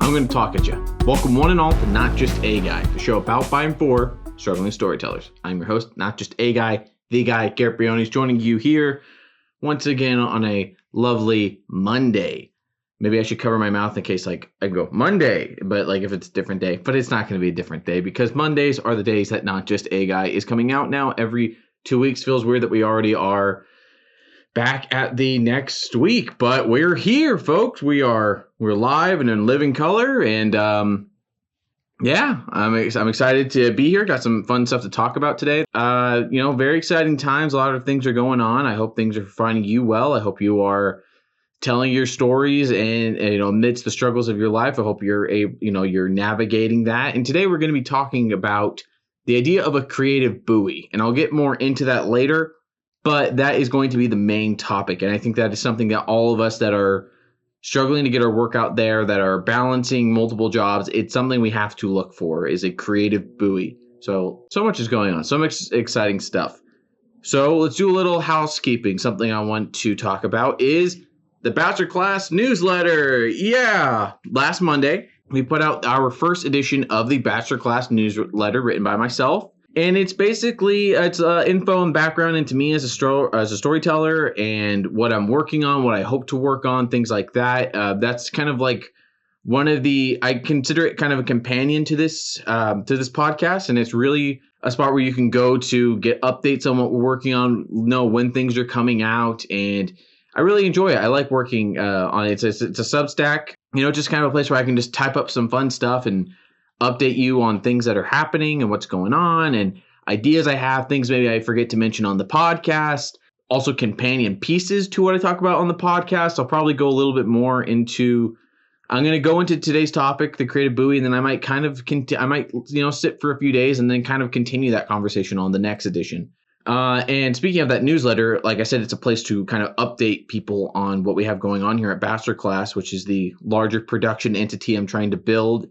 I'm going to talk at you. Welcome one and all to Not Just A Guy, the show about, by, and for struggling storytellers. I'm your host, Not Just A Guy, the guy, Garrett Brioni, is joining you here once again on a lovely Monday. Maybe I should cover my mouth in case I can go Monday, but if it's a different day. But it's not going to be a different day because Mondays are the days that Not Just A Guy is coming out now. Every 2 weeks. Feels weird that we already are back at the next week, but we're here, folks. We're live and in living color, and I'm excited to be here. Got some fun stuff to talk about today. Very exciting times. A lot of things are going on. I hope things are finding you well. I hope you are telling your stories and amidst the struggles of your life. I hope you're navigating that. And today we're going to be talking about the idea of a creative buoy, and I'll get more into that later. But that is going to be the main topic. And I think that is something that all of us that are struggling to get our work out there, that are balancing multiple jobs, it's something we have to look for, is a creative buoy. So much is going on. So much exciting stuff. So let's do a little housekeeping. Something I want to talk about is the Bachelor Class newsletter. Yeah. Last Monday, we put out our first edition of the Bachelor Class newsletter written by myself. And it's basically info and background into me as a storyteller and what I'm working on, what I hope to work on, things like that. That's kind of like I consider it kind of a companion to this podcast. And it's really a spot where you can go to get updates on what we're working on, know when things are coming out. And I really enjoy it. I like working on it. It's a Substack, just kind of a place where I can just type up some fun stuff and update you on things that are happening and what's going on and ideas I have, things maybe I forget to mention on the podcast. Also companion pieces to what I talk about on the podcast. I'll probably go a little bit more I'm going to go into today's topic, the creative buoy, and then I might sit for a few days and then kind of continue that conversation on the next edition. And speaking of that newsletter, like I said, it's a place to kind of update people on what we have going on here at Bachelor Class, which is the larger production entity I'm trying to build.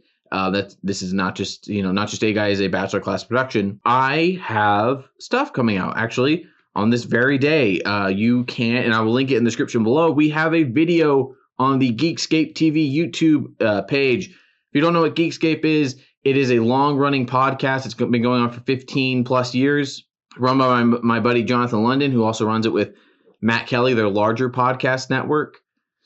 This is not just A Guy is a Bachelor Class production. I have stuff coming out actually on this very day. You can, and I will link it in the description below. We have a video on the Geekscape TV YouTube page. If you don't know what Geekscape is, it is a long running podcast. It's been going on for 15 plus years, run by my buddy Jonathan London, who also runs it with Matt Kelly, their larger podcast network.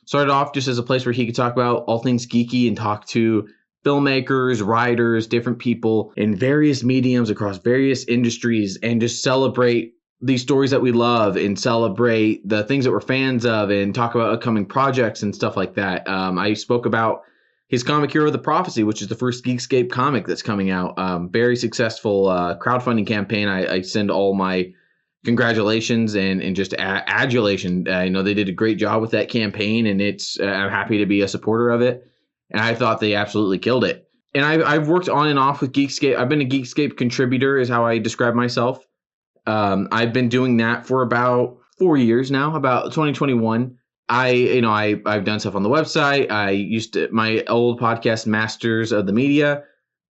Started off just as a place where he could talk about all things geeky and talk to filmmakers, writers, different people in various mediums across various industries, and just celebrate these stories that we love and celebrate the things that we're fans of and talk about upcoming projects and stuff like that. I spoke about his comic Hero of the Prophecy, which is the first Geekscape comic that's coming out. Very successful crowdfunding campaign. I send all my congratulations and just adulation. They did a great job with that campaign, and I'm happy to be a supporter of it. And I thought they absolutely killed it. And I've worked on and off with Geekscape. I've been a Geekscape contributor is how I describe myself. I've been doing that for about 4 years now, about 2021. I've done stuff on the website. My old podcast, Masters of the Media,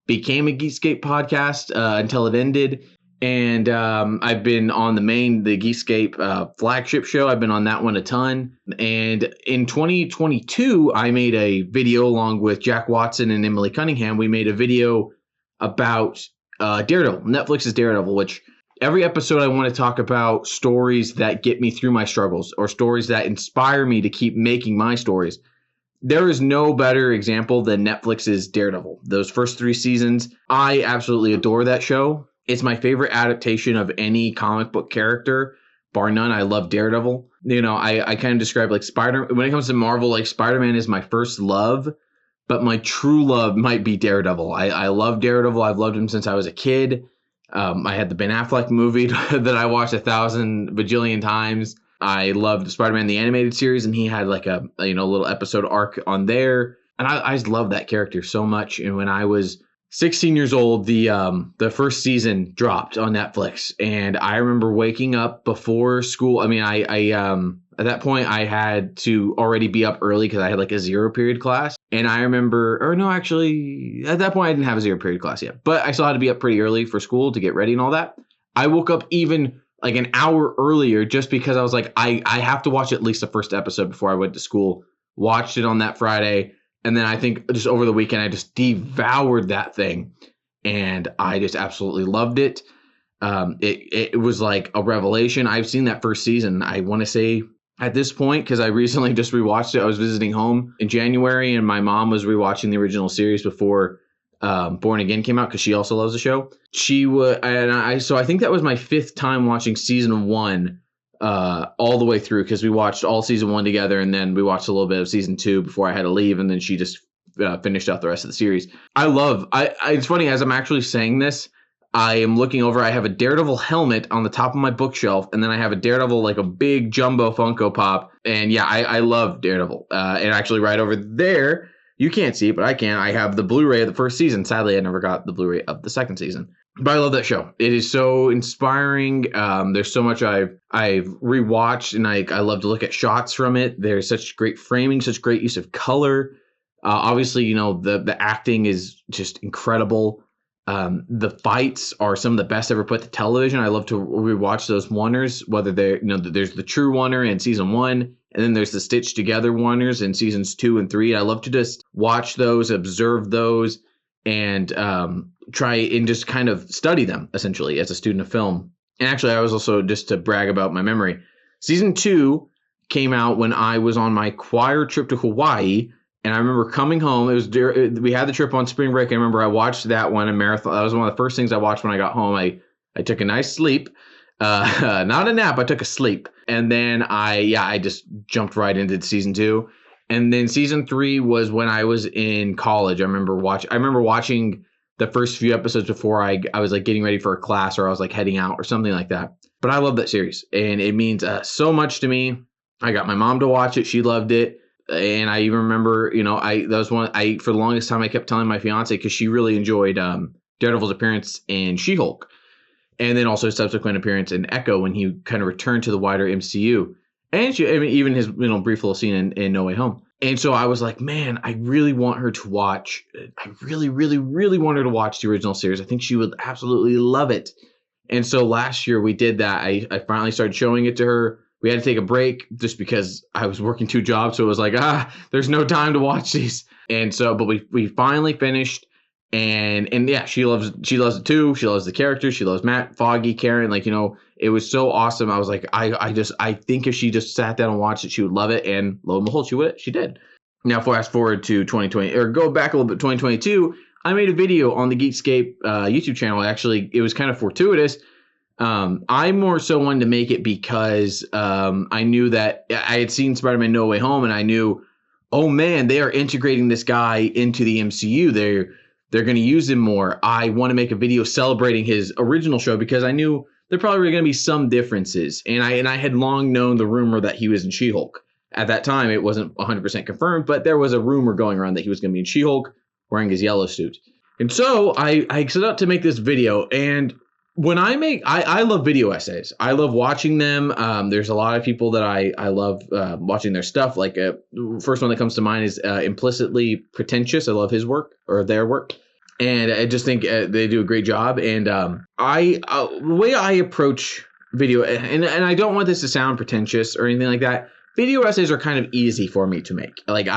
became a Geekscape podcast until it ended. And I've been on the Geekscape flagship show. I've been on that one a ton. And in 2022, I made a video along with Jack Watson and Emily Cunningham. We made a video about Daredevil, Netflix's Daredevil, which every episode I want to talk about stories that get me through my struggles or stories that inspire me to keep making my stories. There is no better example than Netflix's Daredevil. Those first 3 seasons, I absolutely adore that show. It's my favorite adaptation of any comic book character, bar none. I love Daredevil. I kind of describe like Spider. When it comes to Marvel, like Spider-Man is my first love, but my true love might be Daredevil. I love Daredevil. I've loved him since I was a kid. I had the Ben Affleck movie that I watched 1,000 bajillion times. I loved Spider-Man the animated series, and he had like a little episode arc on there, and I just love that character so much. And when I was 16 years old, the first season dropped on Netflix, and I remember waking up before school. I mean, I at that point I had to already be up early because I had like a 0 period class, and I remember, or no, actually, at that point I didn't have a 0 period class yet, but I still had to be up pretty early for school to get ready and all that. I woke up even like an hour earlier just because I was like, I have to watch at least the first episode before I went to school. Watched it on that Friday. And then I think just over the weekend, I just devoured that thing. And I just absolutely loved it. It was like a revelation. I've seen that first season, I want to say at this point, because I recently just rewatched it. I was visiting home in January, and my mom was rewatching the original series before Born Again came out, because she also loves the show. So I think that was my 5th time watching season 1 all the way through, because we watched all season 1 together, and then we watched a little bit of season 2 before I had to leave, and then she just finished out the rest of the series. It's funny, as I'm actually saying this, I am looking over. I have a Daredevil helmet on the top of my bookshelf, and then I have a Daredevil, like a big jumbo Funko Pop. And yeah, I love Daredevil. And actually, right over there, you can't see it, but I can. I have the Blu-ray of the first season. Sadly, I never got the Blu-ray of the second season. But I love that show. It is so inspiring. There's so much I've rewatched, and I love to look at shots from it. There's such great framing, such great use of color. Obviously, you know, the acting is just incredible. The fights are some of the best ever put to television. I love to rewatch those oneers, whether they're, you know, there's the true oneer in season 1, and then there's the stitched together oneers in seasons 2 and 3. I love to just watch those, observe those, and try and just kind of study them, essentially, as a student of film. And actually, I was also, just to brag about my memory, season 2 came out when I was on my choir trip to Hawaii. And I remember coming home. We had the trip on spring break. I remember I watched that one, a marathon. That was one of the first things I watched when I got home. I took a nice sleep, not a nap. I took a sleep, and then I just jumped right into season 2. And then season 3 was when I was in college. I remember watching the first few episodes before I was like getting ready for a class, or I was like heading out or something like that. But I love that series, and it means so much to me. I got my mom to watch it. She loved it. And I even remember, you know, for the longest time I kept telling my fiance, because she really enjoyed Daredevil's appearance in She-Hulk, and then also his subsequent appearance in Echo when he kind of returned to the wider MCU, and even his, you know, brief little scene in No Way Home. And so I was like, man, I really want her to watch. I really, really, really want her to watch the original series. I think she would absolutely love it. And so last year we did that. I finally started showing it to her. We had to take a break just because I was working 2 jobs. So it was like, there's no time to watch these. And so, but we finally finished, and yeah, she loves it too. She loves the characters. She loves Matt, Foggy, Karen. Like, you know, it was so awesome. I was like, I think if she just sat down and watched it, she would love it. And lo and behold, she did. Now, fast forward to 2020, or go back a little bit, 2022, I made a video on the Geekscape YouTube channel. Actually, it was kind of fortuitous. I more so wanted to make it because I knew that I had seen Spider-Man No Way Home, and I knew, oh man, they are integrating this guy into the MCU. They're going to use him more. I want to make a video celebrating his original show, because I knew there probably were going to be some differences. And I had long known the rumor that he was in She-Hulk. At that time, it wasn't 100% confirmed, but there was a rumor going around that he was going to be in She-Hulk wearing his yellow suit. And so I set out to make this video, and when I love video essays. I love watching them. There's a lot of people that I love watching their stuff. Like first one that comes to mind is Implicitly Pretentious. I love his work, or their work. And I just think they do a great job. And the way I approach video, and I don't want this to sound pretentious or anything like that, video essays are kind of easy for me to make. Like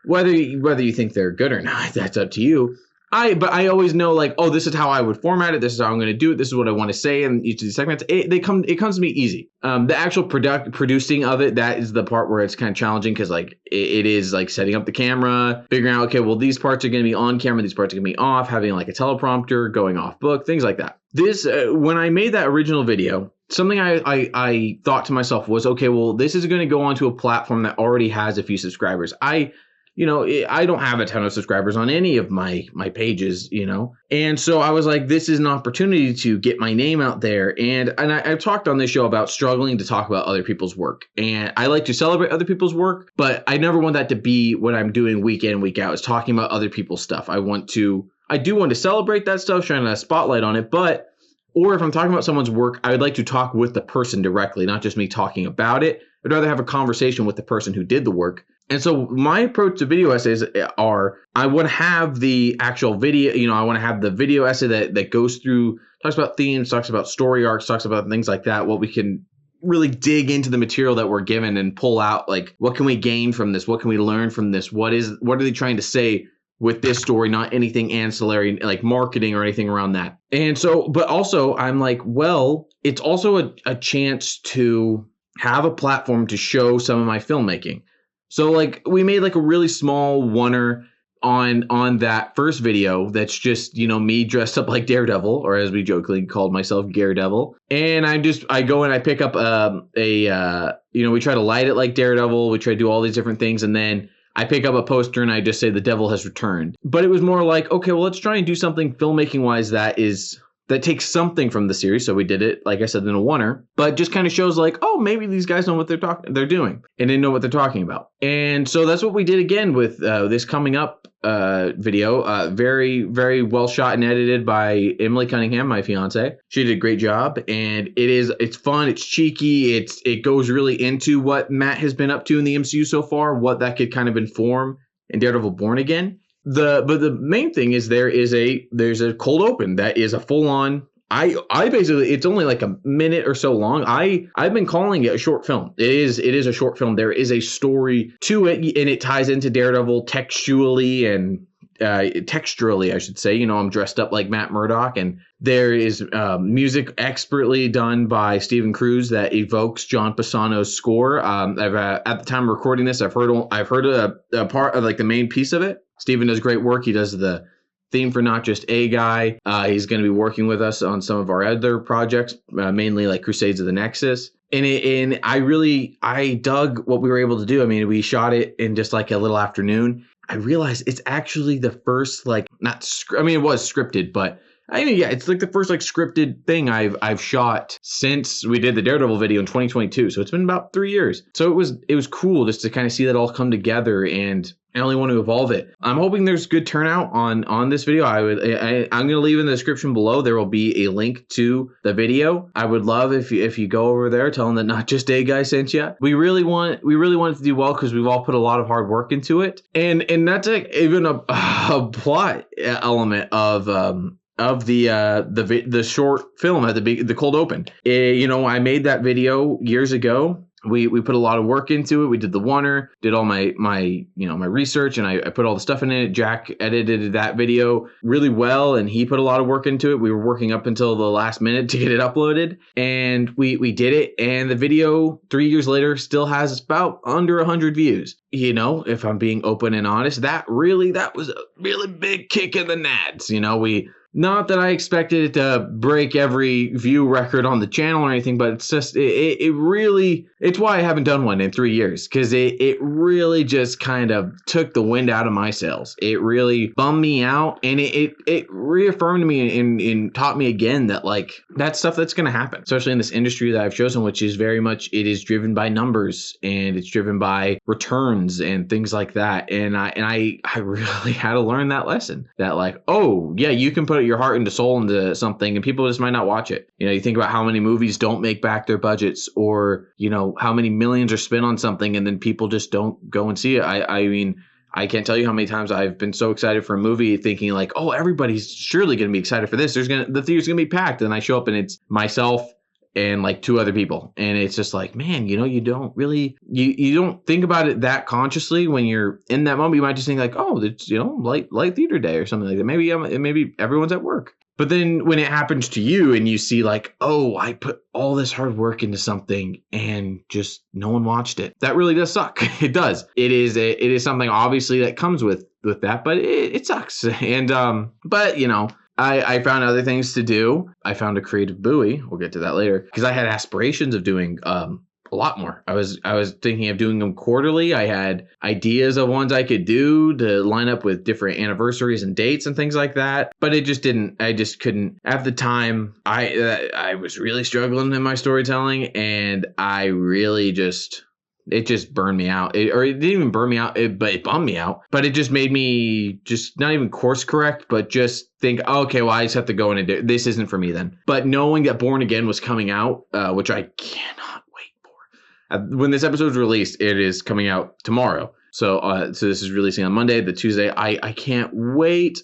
whether you think they're good or not, that's up to you. But I always know, like, oh, this is how I would format it. This is how I'm going to do it. This is what I want to say in each of these segments. It comes to me easy. The actual producing of it, that is the part where it's kind of challenging, because like it is like setting up the camera, figuring out, okay, well, these parts are going to be on camera, these parts are going to be off, having like a teleprompter, going off book, things like that. This when I made that original video, something I thought to myself was, okay, well, this is going to go onto a platform that already has a few subscribers. I don't have a ton of subscribers on any of my pages, you know. And so I was like, this is an opportunity to get my name out there. And I've talked on this show about struggling to talk about other people's work. And I like to celebrate other people's work, but I never want that to be what I'm doing week in, week out, is talking about other people's stuff. I do want to celebrate that stuff, shine a spotlight on it, or if I'm talking about someone's work, I would like to talk with the person directly, not just me talking about it. I'd rather have a conversation with the person who did the work. And so my approach to video essays are, I want to have the actual video, I want to have the video essay that goes through, talks about themes, talks about story arcs, talks about things like that, what we can really dig into the material that we're given and pull out, like, what can we gain from this? What can we learn from this? What are they trying to say with this story? Not anything ancillary, like marketing or anything around that. And so, but also I'm like, well, it's also a chance to have a platform to show some of my filmmaking. So like we made like a really small oneer on that first video that's just, me dressed up like Daredevil, or as we jokingly called myself, Daredevil. And I go and I pick up we try to light it like Daredevil. We try to do all these different things. And then I pick up a poster and I just say the devil has returned. But it was more like, okay, well, let's try and do something filmmaking wise that takes something from the series. So we did it, like I said, in a oneer, but just kind of shows like, oh, maybe these guys know what they're doing and they know what they're talking about. And so that's what we did again with this coming up video. Very, very well shot and edited by Emily Cunningham, my fiance. She did a great job, and it's fun, it's cheeky, it goes really into what Matt has been up to in the MCU so far, what that could kind of inform in Daredevil Born Again. But the main thing is there's a cold open that is a full on. I basically, it's only like a minute or so long. I've been calling it a short film. It is a short film. There is a story to it, and it ties into Daredevil textually and texturally, I should say. I'm dressed up like Matt Murdock, and there is music expertly done by Stephen Cruz that evokes John Pisano's score. At the time of recording this, I've heard a part of like the main piece of it. Stephen does great work. He does the theme for Not Just a Guy. He's going to be working with us on some of our other projects, mainly like Crusades of the Nexus. And I dug what we were able to do. I mean, we shot it in just like a little afternoon. I realized it's actually the first it was scripted, but it's like the first like scripted thing I've shot since we did the Daredevil video in 2022. So it's been about 3 years. So it was cool just to kind of see that all come together, and I only want to evolve it. I'm hoping there's good turnout on this video. I'm going to leave in the description below. There will be a link to the video. I would love if you go over there, tell them that Not Just a Guy sent you. We really want it to do well because we've all put a lot of hard work into it, and that's like even a plot element of the short film at the cold open. I made that video years ago. We put a lot of work into it. We did the oneer, did all my research, and I put all the stuff in it. Jack edited that video really well, and he put a lot of work into it. We were working up until the last minute to get it uploaded, and we did it. And the video 3 years later still has about under 100 views. If I'm being open and honest, that was a really big kick in the nads. Not that I expected it to break every view record on the channel or anything, but it's just, it really, it's why I haven't done one in 3 years, because it really just kind of took the wind out of my sails. It really bummed me out, and it reaffirmed me and taught me again that like, that's stuff that's going to happen, especially in this industry that I've chosen, which is very much, it is driven by numbers, and it's driven by returns and things like that. And I really had to learn that lesson, that like, oh yeah, you can put your heart and soul into something and people just might not watch it. You think about how many movies don't make back their budgets, or how many millions are spent on something and then people just don't go and see it. I mean, I can't tell you how many times I've been so excited for a movie thinking like, oh, everybody's surely going to be excited for this. The theater's going to be packed, and I show up and it's myself and like 2 other people, and it's just like, man, you don't really you don't think about it that consciously when you're in that moment. You might just think like, oh, it's light theater day or something like that. Maybe everyone's at work. But then when it happens to you and you see like, oh, I put all this hard work into something and just no one watched it, that really does suck. It does. It is something obviously that comes with that, but it sucks. And but I found other things to do. I found a creative buoy. We'll get to that later, because I had aspirations of doing a lot more. I was thinking of doing them quarterly. I had ideas of ones I could do to line up with different anniversaries and dates and things like that. But I just couldn't. At the time, I was really struggling in my storytelling, and I really it just burned me out. It didn't even burn me out, but it bummed me out. But it just made me just not even course correct, but just think, oh, okay, well, I just have to go in and do this. Isn't for me then. But knowing that Born Again was coming out, which I cannot wait for. When this episode is released, it is coming out tomorrow. So this is releasing on Monday. The Tuesday, I can't wait.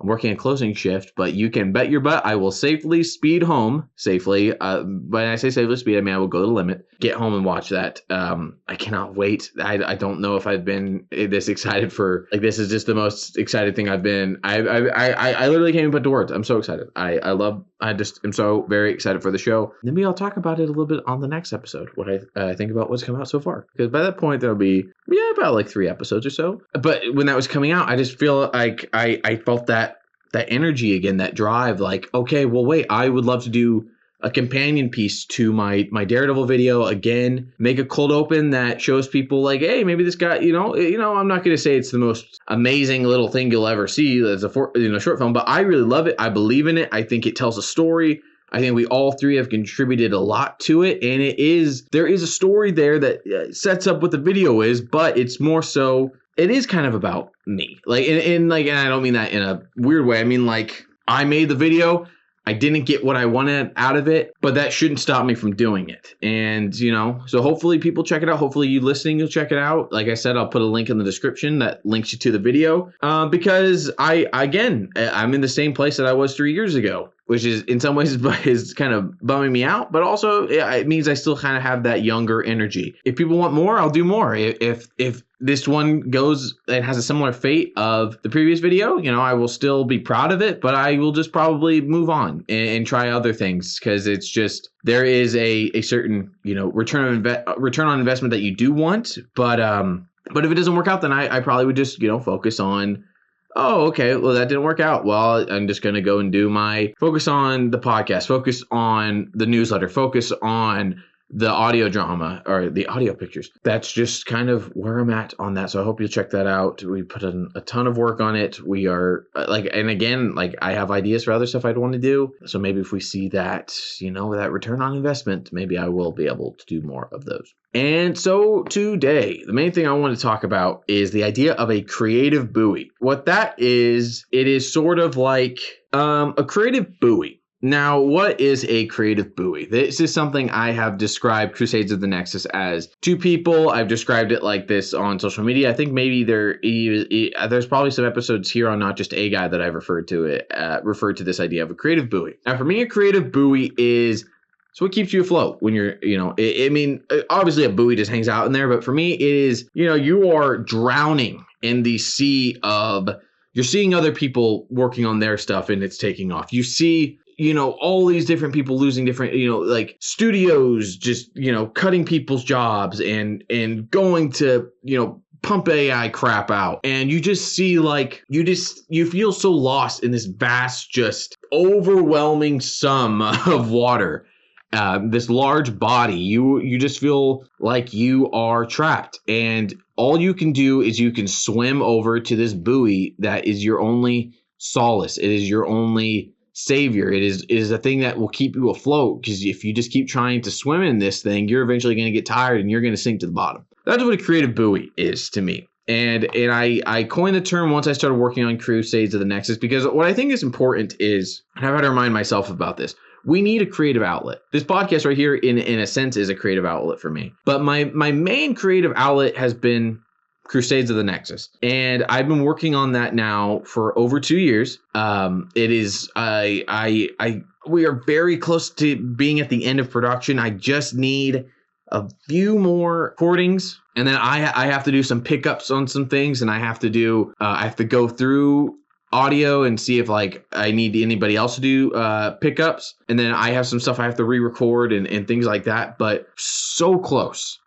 I'm working a closing shift, but you can bet your butt I will safely speed home safely. When I say safely speed, I mean I will go to the limit, get home and watch that. I cannot wait. I don't know if I've been this excited for, like, this is just the most excited thing I've been. I literally can't even put to words. I'm so excited. I just am so very excited for the show. Maybe I'll talk about it a little bit on the next episode, what I think about what's come out so far. Because by that point, there'll be, about like 3 episodes or so. But when that was coming out, I just feel like I felt that energy again, that drive, like, okay, well, wait, I would love to do a companion piece to my Daredevil video again, make a cold open that shows people like, hey, maybe this guy, I'm not going to say it's the most amazing little thing you'll ever see as a short film, but I really love it. I believe in it. I think it tells a story. I think we all 3 have contributed a lot to it, and there is a story there that sets up what the video is, but it's more so, it is kind of about me. Like, and I don't mean that in a weird way. I mean, like, I made the video. I didn't get what I wanted out of it, but that shouldn't stop me from doing it. And, so hopefully people check it out. Hopefully you listening, you'll check it out. Like I said, I'll put a link in the description that links you to the video, because I'm in the same place that I was 3 years ago, which is in some ways is kind of bumming me out, but also it means I still kind of have that younger energy. If people want more, I'll do more. If this one goes and has a similar fate of the previous video, I will still be proud of it, but I will just probably move on and try other things, because it's just, there is a certain, return on investment that you do want. But if it doesn't work out, then I probably would just, focus on, oh, okay, well, that didn't work out. Well, I'm just going to go and focus on the podcast, focus on the newsletter, focus on the audio drama or the audio pictures. That's just kind of where I'm at on that. So I hope you'll check that out. We put in a ton of work on it. We are and again, I have ideas for other stuff I'd want to do. So maybe if we see that, that return on investment, maybe I will be able to do more of those. And so today, the main thing I want to talk about is the idea of a creative buoy. What that is, it is sort of like a creative buoy. Now, what is a creative buoy? This is something I have described Crusades of the Nexus as to people. I've described it like this on social media. I think maybe there's probably some episodes here on Not Just a Guy that I've referred to this idea of a creative buoy. Now, for me, a creative buoy is what keeps you afloat when you're, obviously a buoy just hangs out in there, but for me, it is, you are drowning in the sea of, you're seeing other people working on their stuff and it's taking off. You see, all these different people losing different, like studios just, cutting people's jobs and going to, pump AI crap out. And you just see you feel so lost in this vast, just overwhelming sum of water. This large body, you just feel like you are trapped, and all you can do is you can swim over to this buoy that is your only solace. It is your only savior. It is a thing that will keep you afloat, because if you just keep trying to swim in this thing, you're eventually going to get tired and you're going to sink to the bottom. That's what a creative buoy is to me. And I coined the term once I started working on Crusades of the Nexus, because what I think is important is, and I've had to remind myself about this, we need a creative outlet. This podcast right here, in a sense, is a creative outlet for me. But my main creative outlet has been Crusades of the Nexus, and I've been working on that now for over 2 years. It is we are very close to being at the end of production. I just need a few more recordings, and then I have to do some pickups on some things, and I have to go through audio and see if I need anybody else to do pickups, and then I have some stuff I have to re-record and things like that. But so close.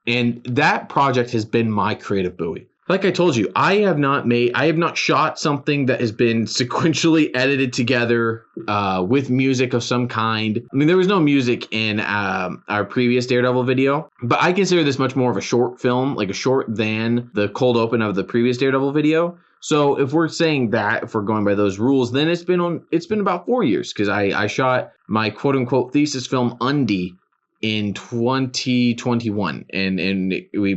And that project has been my creative buoy. Like I told you, I have not shot something that has been sequentially edited together with music of some kind. I mean, there was no music in our previous Daredevil video, but I consider this much more of a short film, like a short than the cold open of the previous Daredevil video. So if we're saying that, if we're going by those rules, then it's been about 4 years, because I shot my quote unquote thesis film Undie in 2021, and we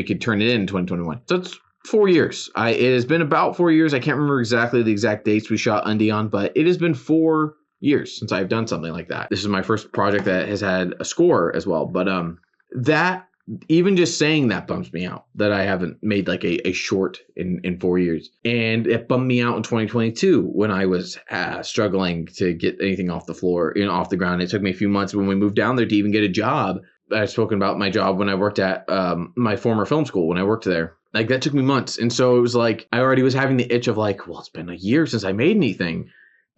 could turn it in 2021. So it's 4 years. It has been about 4 years. I can't remember exactly the exact dates we shot Undie on, but it has been 4 years since I've done something like that. This is my first project that has had a score as well. But that even just saying that bums me out that I haven't made like a short in 4 years. And it bummed me out in 2022 when I was struggling to get anything off the floor, off the ground. It took me a few months when we moved down there to even get a job. I've spoken about my job when I worked at my former film school, when I worked there. Like, that took me months. And so it was like, I already was having the itch of like, well, it's been a year since I made anything.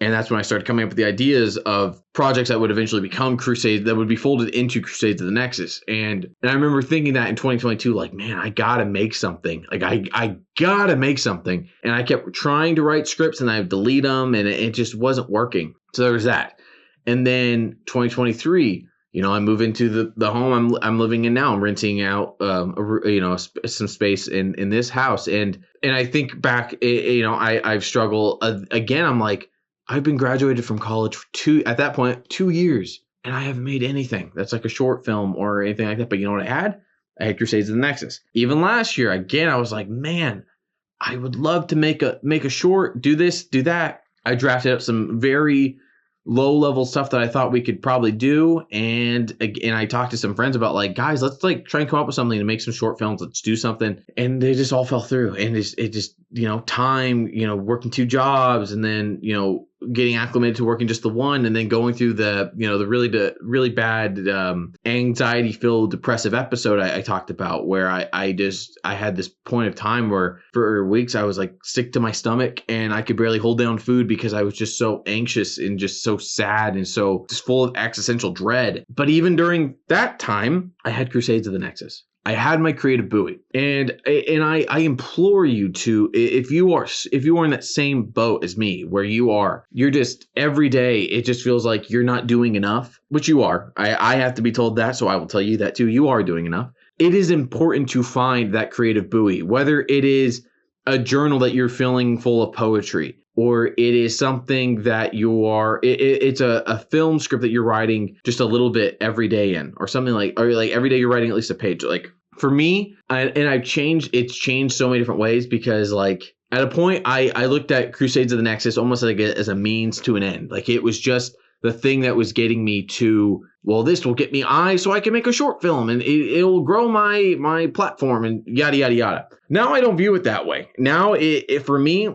And that's when I started coming up with the ideas of projects that would eventually become Crusades, that would be folded into Crusades of the Nexus. And I remember thinking that in 2022, like, man, I got to make something. Like, I got to make something. And I kept trying to write scripts and I'd delete them and it just wasn't working. So there was that. And then 2023, I move into the home I'm living in now. I'm renting out, some space in this house. And I think back, I've struggled again. I'm like, I've been graduated from college for 2 years, and I haven't made anything that's like a short film or anything like that. But you know what I had? I had Crusades of the Nexus. Even last year, again, I was like, man, I would love to make a short, do this, do that. I drafted up some very low level stuff that I thought we could probably do. And I talked to some friends about like, guys, let's like try and come up with something to make some short films. Let's do something. And they just all fell through. And it just, time, working 2 jobs and then, getting acclimated to working just the one, and then going through the really bad anxiety filled depressive episode I talked about, where I had this point of time where for weeks I was like sick to my stomach and I could barely hold down food because I was just so anxious and just so sad and so just full of existential dread. But even during that time, I had Crusades of the Nexus. I had my creative buoy, and I implore you to, if you are in that same boat as me, where you're just every day, it just feels like you're not doing enough, which you are. I have to be told that, so I will tell you that too. You are doing enough. It is important to find that creative buoy, whether it is a journal that you're filling full of poetry, or it is something that it's a film script that you're writing just a little bit every day in, or something or like every day you're writing at least a page. Like for me, it's changed so many different ways, because like at a point I looked at Crusades of the Nexus almost like as a means to an end. Like it was just the thing that was getting me to, well, this will get me eyes so I can make a short film and it'll grow my platform and yada, yada, yada. Now I don't view it that way. Now for me,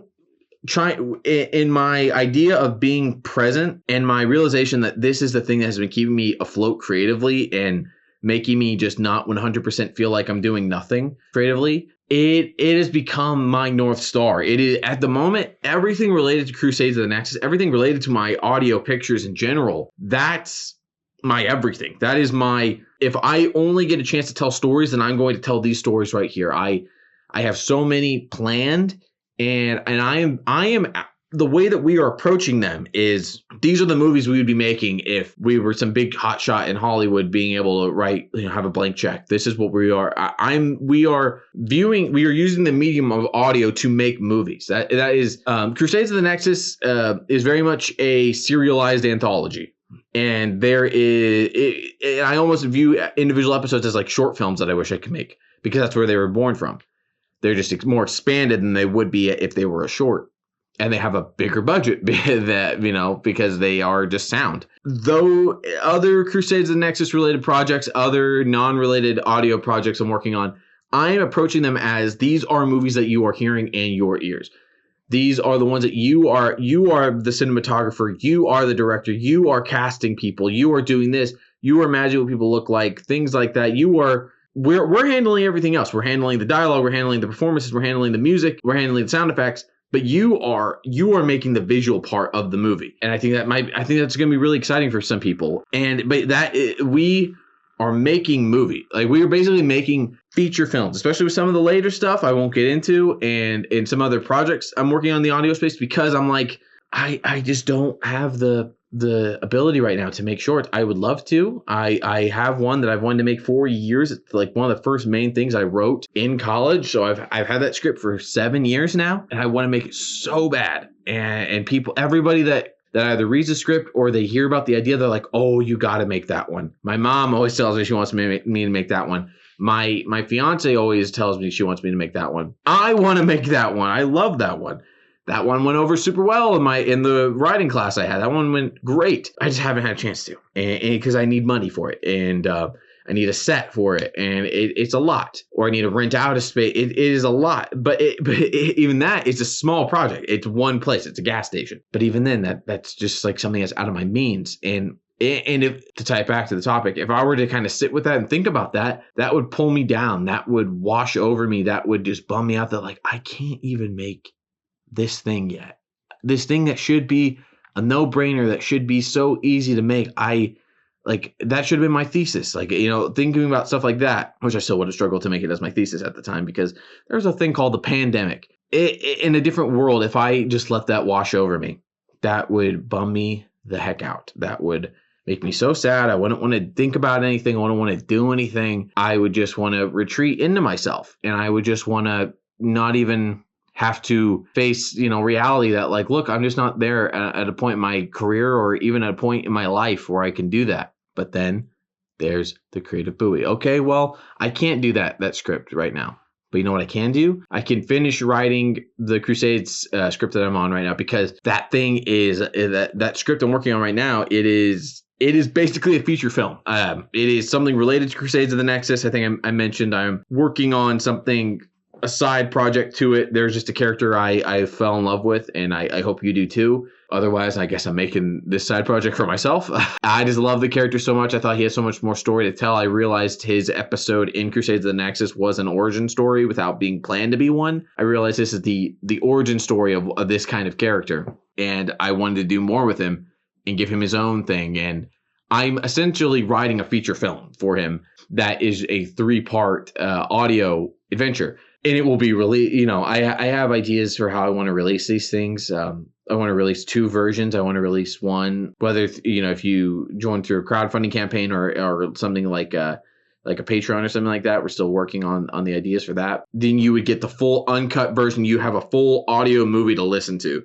in my idea of being present and my realization that this is the thing that has been keeping me afloat creatively and making me just not 100% feel like I'm doing nothing creatively, it has become my North Star. It is, at the moment, everything related to Crusades of the Nexus, everything related to my audio pictures in general, that's my everything. That is if I only get a chance to tell stories, then I'm going to tell these stories right here. I have so many planned. And I am the way that we are approaching them is, these are the movies we would be making if we were some big hotshot in Hollywood being able to write, have a blank check. This is what we are. We are using the medium of audio to make movies. That is Crusades of the Nexus is very much a serialized anthology. And I almost view individual episodes as like short films that I wish I could make, because that's where they were born from. They're just more expanded than they would be if they were a short. And they have a bigger budget because they are just sound. Though other Crusades of the Nexus related projects, other non-related audio projects I'm working on, I am approaching them as, these are movies that you are hearing in your ears. These are the ones that you are the cinematographer, you are the director, you are casting people, you are doing this, you are imagining what people look like, things like that. We're handling everything else. We're handling the dialogue, we're handling the performances, we're handling the music, we're handling the sound effects, but you are making the visual part of the movie. And I think that's going to be really exciting for some people. We are making movie. Like, we are basically making feature films, especially with some of the later stuff I won't get into, and in some other projects I'm working on the audio space, because I'm like, I just don't have the ability right now to make shorts. I would love to. I have one that I've wanted to make for years. It's like one of the first main things I wrote in college. So I've had that script for 7 years now, and I want to make it so bad. And people, everybody that either reads the script or they hear about the idea, they're like, oh, you got to make that one. My mom always tells me she wants me to make that one. My fiance always tells me she wants me to make that one. I want to make that one. I love that one. That one went over super well in the writing class I had. That one went great. I just haven't had a chance to, because I need money for it. And I need a set for it, and it's a lot. Or I need to rent out a space. It is a lot, but even that is a small project. It's one place. It's a gas station. But even then, that's just like something that's out of my means. And if to tie it back to the topic, if I were to kind of sit with that and think about that, that would pull me down. That would wash over me. That would just bum me out that like, I can't even make this thing yet. This thing that should be a no-brainer, that should be so easy to make. That should have been my thesis. Like, thinking about stuff like that, which I still would have struggled to make it as my thesis at the time, because there's a thing called the pandemic. In a different world, if I just let that wash over me, that would bum me the heck out. That would make me so sad. I wouldn't want to think about anything. I wouldn't want to do anything. I would just want to retreat into myself, and I would just want to not even have to face, reality that like, look, I'm just not there at a point in my career or even at a point in my life where I can do that. But then there's the creative buoy. Okay, well, I can't do that script right now. But you know what I can do? I can finish writing the Crusades script that I'm on right now, because that thing is that script I'm working on right now. It is basically a feature film. It is something related to Crusades of the Nexus. I think I mentioned I'm working on something, a side project to it. There's just a character I fell in love with, and I hope you do too. Otherwise, I guess I'm making this side project for myself. I just love the character so much. I thought he had so much more story to tell. I realized his episode in Crusades of the Nexus was an origin story without being planned to be one. I realized this is the origin story of this kind of character, and I wanted to do more with him and give him his own thing. And I'm essentially writing a feature film for him that is a 3-part audio adventure. And it will be really, I have ideas for how I want to release these things. I want to release 2 versions. I want to release one, whether, if you join through a crowdfunding campaign or something like a Patreon or something like that. We're still working on the ideas for that. Then you would get the full uncut version. You have a full audio movie to listen to.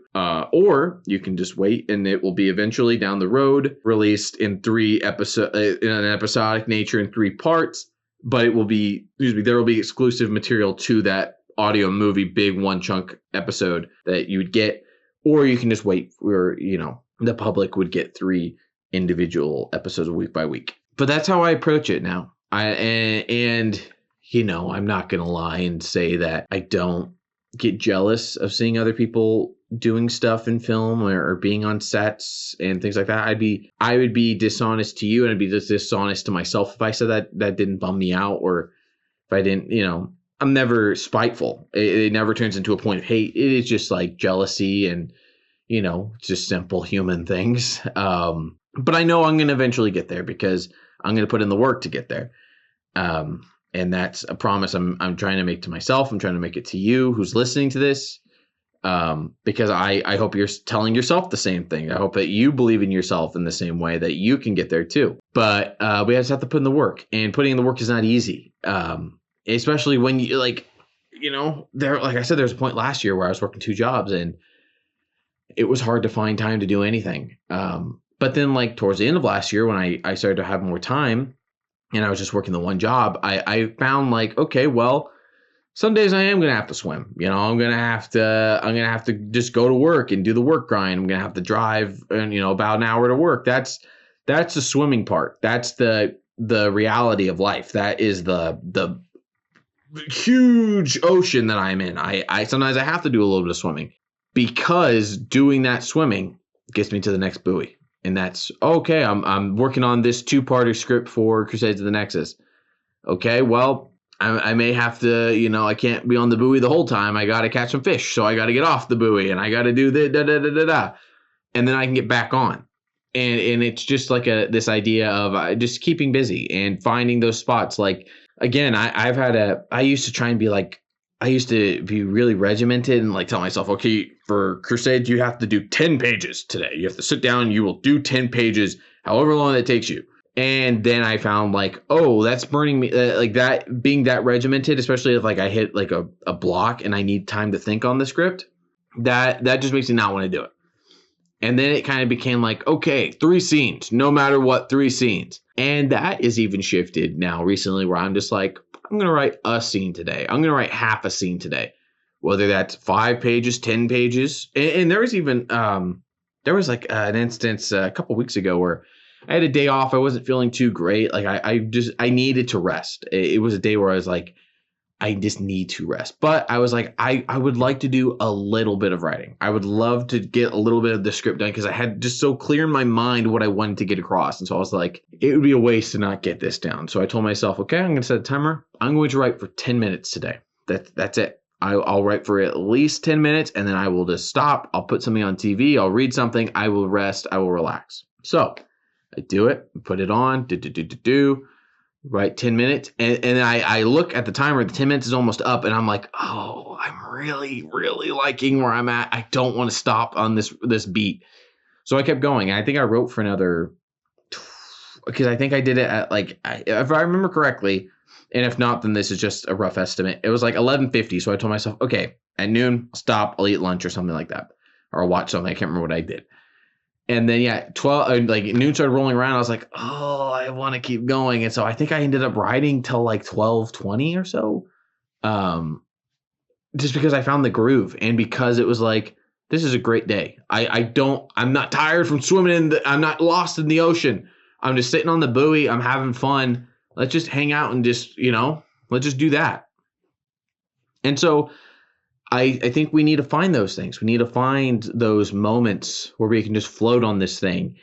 Or you can just wait, and it will be eventually down the road released in 3 episodes, in an episodic nature in 3 parts. But there will be exclusive material to that audio movie, big one chunk episode that you would get. Or you can just wait for, the public would get 3 individual episodes week by week. But that's how I approach it now. I'm not going to lie and say that I don't get jealous of seeing other people doing stuff in film or being on sets and things like that. I would be dishonest to you, and I'd be just dishonest to myself if I said that didn't bum me out, or if I didn't, I'm never spiteful. It never turns into a point of hate. It is just like jealousy and, just simple human things. But I know I'm going to eventually get there, because I'm going to put in the work to get there. And that's a promise I'm trying to make to myself. I'm trying to make it to you who's listening to this. Because I hope you're telling yourself the same thing. I hope that you believe in yourself in the same way, that you can get there too. But we just have to put in the work, and putting in the work is not easy. Especially when you like I said, there's a point last year where I was working 2 jobs, and it was hard to find time to do anything. But then like towards the end of last year, when I started to have more time and I was just working the one job, I found like, okay, well, some days I am going to have to swim. I'm going to have to just go to work and do the work grind. I'm going to have to drive about an hour to work. That's the swimming part. That's the reality of life. That is the huge ocean that I'm in. I sometimes I have to do a little bit of swimming, because doing that swimming gets me to the next buoy. And that's okay. I'm working on this 2-parter script for Crusades of the Nexus. Okay, well, I may have to, I can't be on the buoy the whole time. I got to catch some fish. So I got to get off the buoy, and I got to do the and then I can get back on. And it's just like this idea of just keeping busy and finding those spots. Like, again, I used to try and be like, I used to be really regimented and like tell myself, okay, for Crusades, you have to do 10 pages today. You have to sit down, you will do 10 pages, however long that takes you. And then I found like, oh, that's burning me, like that being that regimented, especially if like I hit like a block and I need time to think on the script, that just makes me not want to do it. And then it kind of became like, okay, 3 scenes, no matter what, 3 scenes. And that is even shifted now recently, where I'm just like, I'm going to write a scene today. I'm going to write half a scene today, whether that's 5 pages, 10 pages. And there was even, there was like an instance a couple weeks ago where I had a day off. I wasn't feeling too great. Like I needed to rest. It was a day where I was like, I just need to rest. But I was like, I would like to do a little bit of writing. I would love to get a little bit of the script done because I had just so clear in my mind what I wanted to get across. And so I was like, it would be a waste to not get this down. So I told myself, okay, I'm going to set a timer. I'm going to write for 10 minutes today. That's it. I'll write for at least 10 minutes and then I will just stop. I'll put something on TV. I'll read something. I will rest. I will relax. So I do it, put it on, right, 10 minutes. And then I look at the timer, the 10 minutes is almost up, and I'm like, oh, I'm really, really liking where I'm at. I don't want to stop on this beat. So I kept going. And I think I wrote for another, because I think I did it at like, if I remember correctly, and if not, then this is just a rough estimate. It was like 11:50. So I told myself, okay, at noon, I'll stop, I'll eat lunch or something like that. Or I'll watch something. I can't remember what I did. And then, yeah, 12, like noon started rolling around. I was like, oh, I want to keep going. And so I think I ended up writing till like 12:20 or so. Just because I found the groove and because it was like, this is a great day. I'm not tired from swimming I'm not lost in the ocean. I'm just sitting on the buoy. I'm having fun. Let's just hang out and just, let's just do that. And so I think we need to find those things. We need to find those moments where we can just float on this thing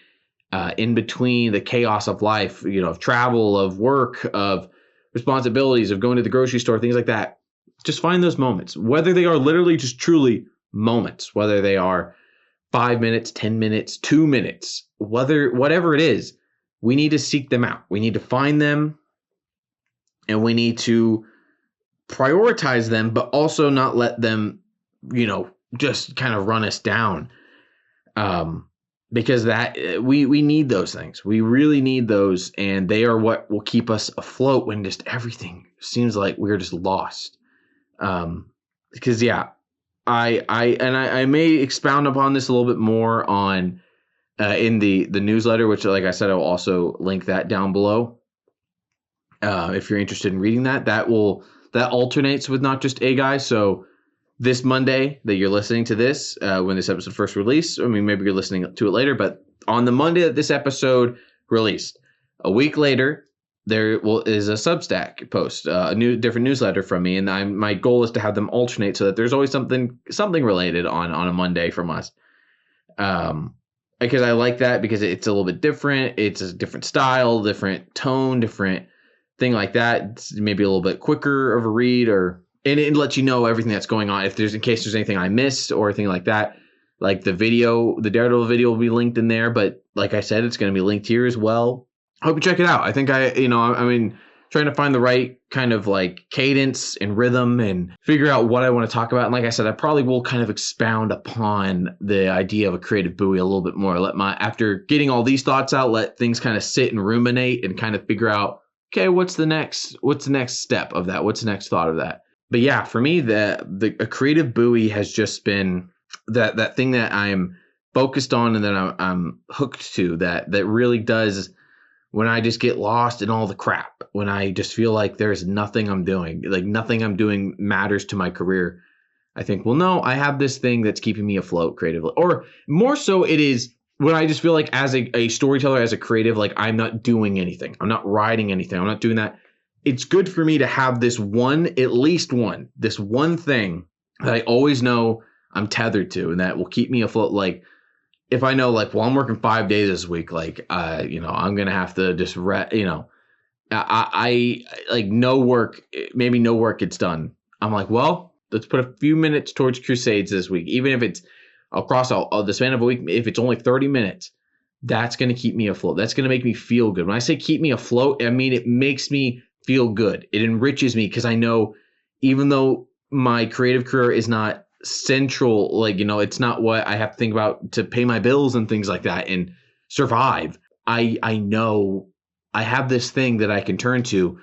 in between the chaos of life, of travel, of work, of responsibilities, of going to the grocery store, things like that. Just find those moments, whether they are literally just truly moments, whether they are 5 minutes, 10 minutes, 2 minutes, whatever it is, we need to seek them out. We need to find them and we need to prioritize them, but also not let them, just kind of run us down. Because that we need those things. We really need those. And they are what will keep us afloat when just everything seems like we're just lost. Because I may expound upon this a little bit more on, in the newsletter, which, like I said, I will also link that down below. If you're interested in reading that alternates with Not Just a Guy. So this Monday that you're listening to this, when this episode first released, I mean, maybe you're listening to it later, but on the Monday that this episode released, a week later, there is a Substack post, different newsletter from me. And my goal is to have them alternate so that there's always something related on a Monday from us. Because I like that because it's a little bit different. It's a different style, different tone, different thing like that. It's maybe a little bit quicker of a read, and it lets you know everything that's going on. In case there's anything I missed or anything like that, like the Daredevil video will be linked in there. But like I said, it's going to be linked here as well. I hope you check it out. I think trying to find the right kind of like cadence and rhythm and figure out what I want to talk about. And like I said, I probably will kind of expound upon the idea of a creative buoy a little bit more. After getting all these thoughts out, let things kind of sit and ruminate and kind of figure out, okay, what's the next step of that? What's the next thought of that? But yeah, for me, a creative buoy has just been that thing that I'm focused on and that I'm hooked to, that really does, when I just get lost in all the crap, when I just feel like there's nothing I'm doing, like nothing I'm doing matters to my career, I think, well, no, I have this thing that's keeping me afloat creatively. Or more so, it is when I just feel like as a storyteller, as a creative, like I'm not doing anything. I'm not writing anything. I'm not doing that. It's good for me to have this one thing that I always know I'm tethered to and that will keep me afloat. Like if I know, like, well, I'm working 5 days this week, like, I'm going to have to just, I like no work gets done. I'm like, well, let's put a few minutes towards Crusades this week. Even if it's across the span of a week, if it's only 30 minutes, that's going to keep me afloat. That's going to make me feel good. When I say keep me afloat, I mean, it makes me feel good. It enriches me because I know even though my creative career is not central, like, it's not what I have to think about to pay my bills and things like that and survive. I know I have this thing that I can turn to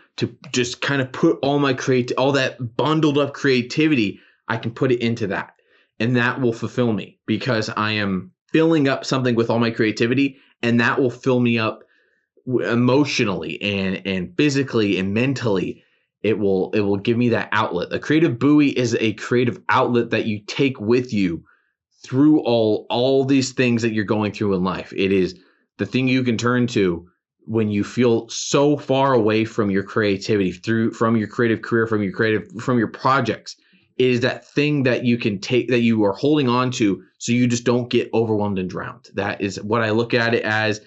just kind of put all my all that bundled up creativity, I can put it into that. And that will fulfill me because I am filling up something with all my creativity, and that will fill me up emotionally and physically and mentally. It will give me that outlet. A creative buoy is a creative outlet that you take with you through all these things that you're going through in life. It is the thing you can turn to when you feel so far away from your creativity, from your creative career, from your projects, is that thing that you can take, that you are holding on to, so you just don't get overwhelmed and drowned. That is what I look at it as.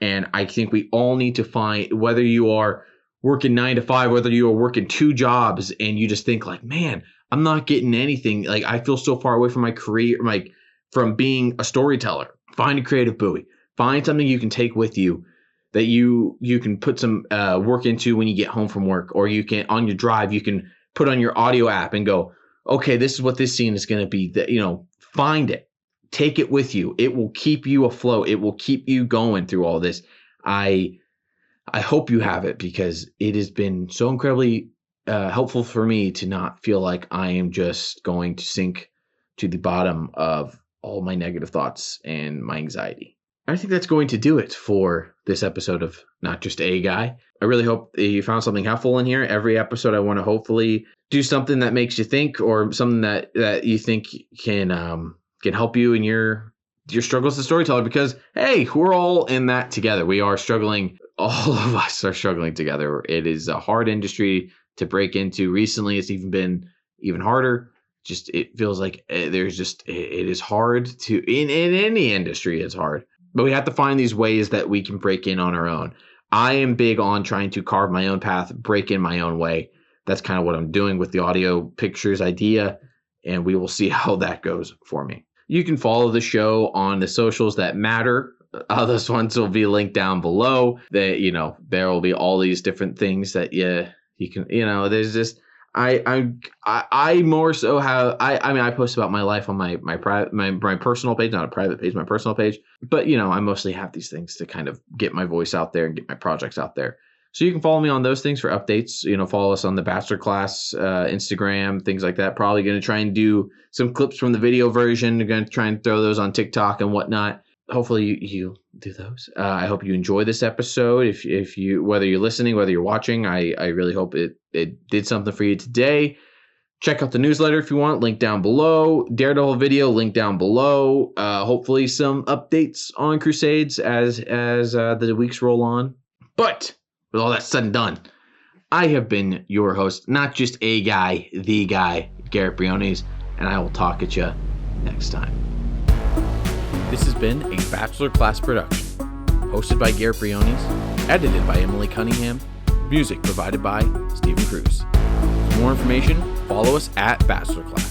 And I think we all need to find, whether you are working 9 to 5, whether you are working 2 jobs and you just think like, man, I'm not getting anything. Like, I feel so far away from my career, like from being a storyteller. Find a creative buoy. Find something you can take with you that you can put some work into when you get home from work, or you can, on your drive, you can put on your audio app and go, okay, this is what this scene is going to be. That, find it, take it with you. It will keep you afloat. It will keep you going through all this. I hope you have it, because it has been so incredibly helpful for me to not feel like I am just going to sink to the bottom of all my negative thoughts and my anxiety. I think that's going to do it for this episode of Not Just a Guy. I really hope you found something helpful in here. Every episode, I want to hopefully do something that makes you think, or something that you think can help you in your struggles as a storyteller, because, hey, we're all in that together. We are struggling. All of us are struggling together. It is a hard industry to break into. Recently, it's been even harder. Just, it feels like it is hard to, in any industry, it's hard. But we have to find these ways that we can break in on our own. I am big on trying to carve my own path, break in my own way. That's kind of what I'm doing with the audio pictures idea, and we will see how that goes for me. You can follow the show on the socials that matter. Those ones will be linked down below. There will be all these different things that you can, there's just, I more so have, I post about my life on my personal page, not a private page, my personal page. But, I mostly have these things to kind of get my voice out there and get my projects out there. So you can follow me on those things for updates. Follow us on the Bachelor Class, Instagram, things like that. Probably going to try and do some clips from the video version. We're going to try and throw those on TikTok and whatnot. Hopefully you do those. I hope you enjoy this episode. If you, whether you're listening, whether you're watching, I really hope it did something for you today. Check out the newsletter if you want, link down below. Daredevil video, link down below. Hopefully some updates on Crusades as the weeks roll on. But with all that said and done, I have been your host, not just a guy, the guy, Garrett Briones, and I will talk at you next time. This has been a Bachelor Class production, hosted by Garrett Briones, edited by Emily Cunningham, music provided by Stephen Cruz. For more information, follow us at Bachelor Class.